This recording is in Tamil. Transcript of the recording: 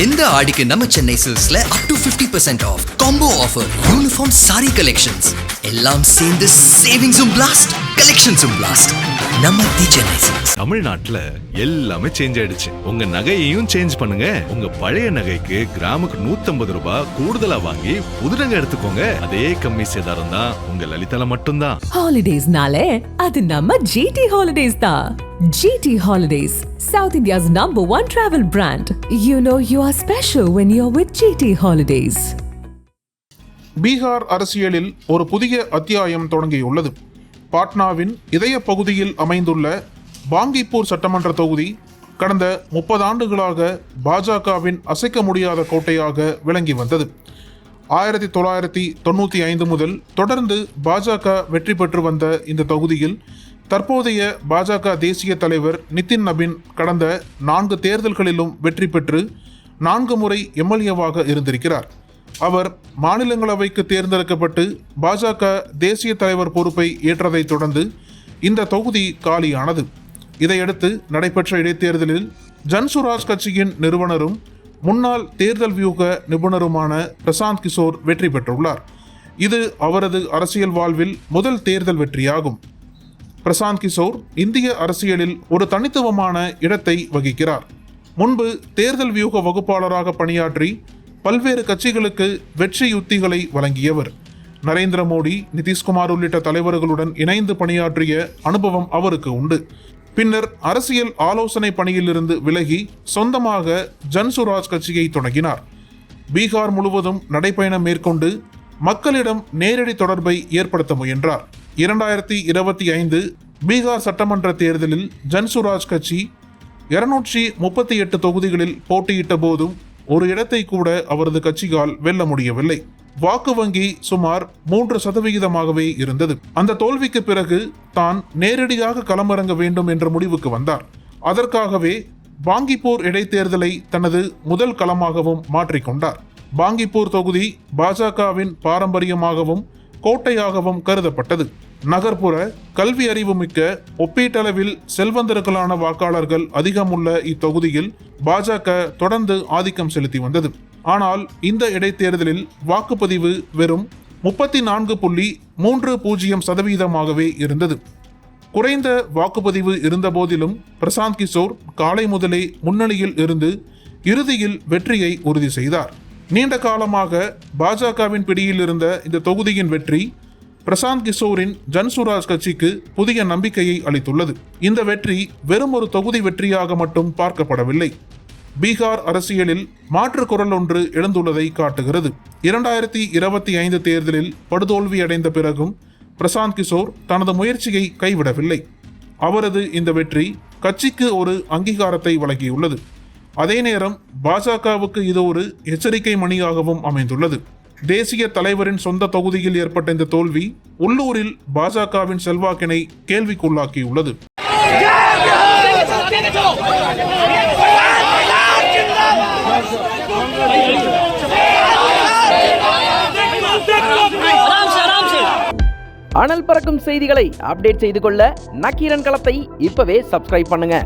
இந்த ஆடிக்கு நம்ம சென்னை சில்க்ஸ்ல up to 50% off combo offer, uniform sari collections எல்லாம் சேர்ந்து சேவிங்ஸும் பிளாஸ்ட், கலெக்ஷன்ஸும் பிளாஸ்ட். நம்ம தி சென்னை சில்க்ஸ். தமிழ்நாட்டுல எல்லாமே சேஞ்ச் ஆயிடுச்சு. உங்க நகையையும் சேஞ்ச் பண்ணுங்க. உங்க பழைய நகைக்கு கிராமுக்கு 150 ரூபாய் கூடுதலா வாங்கி புது நகை எடுத்துக்கோங்க. அதே கம்மி சேதாரம் தான் உங்க லலிதால மட்டும்தான். ஹாலிடேஸ்னாலே அது நம்ம ஜிடி ஹாலிடேஸ் தான். GT Holidays, South India's #1 travel brand. You know you are special when you're with GT Holidays. Bihar அரசியலில் ஒரு புதிய அத்தியாயம் தொடங்கியுள்ளது. பாட்னாவின் இதய பகுதியில் அமைந்துள்ள பாங்கிப்பூர் சட்டமன்ற தொகுதி கடந்த 30 ஆண்டுகளாக பாஜகவின் அசைக்க முடியாத கோட்டையாக விளங்கி வந்தது. 1995 முதல் தொடர்ந்து பாஜக வெற்றி பெற்று வந்த இந்த தொகுதியில் தற்போதைய பாஜக தேசிய தலைவர் நிதின் நபின் கடந்த 4 தேர்தல்களிலும் வெற்றி பெற்று 4 முறை எம்எல்ஏவாக இருந்திருக்கிறார். அவர் மாநிலங்களவைக்கு தேர்ந்தெடுக்கப்பட்டு பாஜக தேசிய தலைவர் பொறுப்பை ஏற்றதைத் தொடர்ந்து இந்த தொகுதி காலியானது. இதையடுத்து நடைபெற்ற இடைத்தேர்தலில் ஜன்சுராஜ் கட்சியின் நிறுவனரும் முன்னாள் தேர்தல் வியூக நிபுணருமான பிரசாந்த் கிஷோர் வெற்றி பெற்றுள்ளார். இது அவரது அரசியல் வாழ்வில் முதல் தேர்தல் வெற்றியாகும். பிரசாந்த் கிஷோர் இந்திய அரசியலில் ஒரு தனித்துவமான இடத்தை வகிக்கிறார். முன்பு தேர்தல் வியூக வகுப்பாளராக பணியாற்றி பல்வேறு கட்சிகளுக்கு வெற்றி யுத்திகளை வழங்கியவர். நரேந்திர மோடி, நிதிஷ்குமார் உள்ளிட்ட தலைவர்களுடன் இணைந்து பணியாற்றிய அனுபவம் அவருக்கு உண்டு. பின்னர் அரசியல் ஆலோசனை பணியிலிருந்து விலகி சொந்தமாக ஜன்சுராஜ் கட்சியை தொடங்கினார். பீகார் முழுவதும் நடைபயணம் மேற்கொண்டு மக்களிடம் நேரடி தொடர்பை ஏற்படுத்த முயன்றார். 2025 பீகார் சட்டமன்ற தேர்தலில் ஜன்சுராஜ் கட்சி 238 தொகுதிகளில் போட்டியிட்ட போதும் ஒரு இடத்தை கூட அவரது கட்சியால் வெல்ல முடியவில்லை. வாக்கு வங்கி சுமார் 3% இருந்தது. அந்த தோல்விக்கு பிறகு தான் நேரடியாக களமிறங்க வேண்டும் என்ற முடிவுக்கு வந்தார். அதற்காகவே பாங்கிப்பூர் இடைத்தேர்தலை தனது முதல் களமாகவும் மாற்றிக்கொண்டார். பாங்கிப்பூர் தொகுதி பாஜகவின் பாரம்பரியமாகவும் கோட்டையாகவும் கருதப்பட்டது. நகர்ப்புற கல்வி அறிவு மிக்க, ஒப்பீட்டளவில் செல்வந்தர்களான வாக்காளர்கள் அதிகமுள்ள இத்தொகுதியில் பாஜக தொடர்ந்து ஆதிக்கம் செலுத்தி வந்தது. ஆனால் இந்த இடைத்தேர்தலில் வாக்குப்பதிவு வெறும் 34.30% இருந்தது. குறைந்த வாக்குப்பதிவு இருந்த போதிலும் பிரசாந்த் கிஷோர் காலை முதலே முன்னணியில் இருந்து இறுதியில் வெற்றியை உறுதி செய்தார். நீண்ட காலமாக பாஜகவின் பிடியில் இருந்த இந்த தொகுதியின் வெற்றி பிரசாந்த் கிஷோரின் ஜன்சுராஜ் கட்சிக்கு புதிய நம்பிக்கையை அளித்துள்ளது. இந்த வெற்றி வெறும் ஒரு தொகுதி வெற்றியாக மட்டும் பார்க்கப்படவில்லை. பீகார் அரசியலில் மாற்று குரல் ஒன்று எழுந்துள்ளதை காட்டுகிறது. 2025 தேர்தலில் படுதோல்வி அடைந்த பிறகும் பிரசாந்த் கிஷோர் தனது முயற்சியை கைவிடவில்லை. அவரது இந்த வெற்றி கட்சிக்கு ஒரு அங்கீகாரத்தை வழங்கியுள்ளது. அதே நேரம் பாஜகவுக்கு இது ஒரு எச்சரிக்கை மணியாகவும் அமைந்துள்ளது. தேசிய தலைவரின் சொந்த தொகுதியில் ஏற்பட்ட இந்த தோல்வி உள்ளூரில் பாஜகவின் செல்வாக்கினை கேள்விக்குள்ளாக்கியுள்ளது. அனல் பறக்கும் செய்திகளை அப்டேட் செய்து கொள்ள நக்கீரன் களத்தை இப்பவே சப்ஸ்கிரைப் பண்ணுங்க.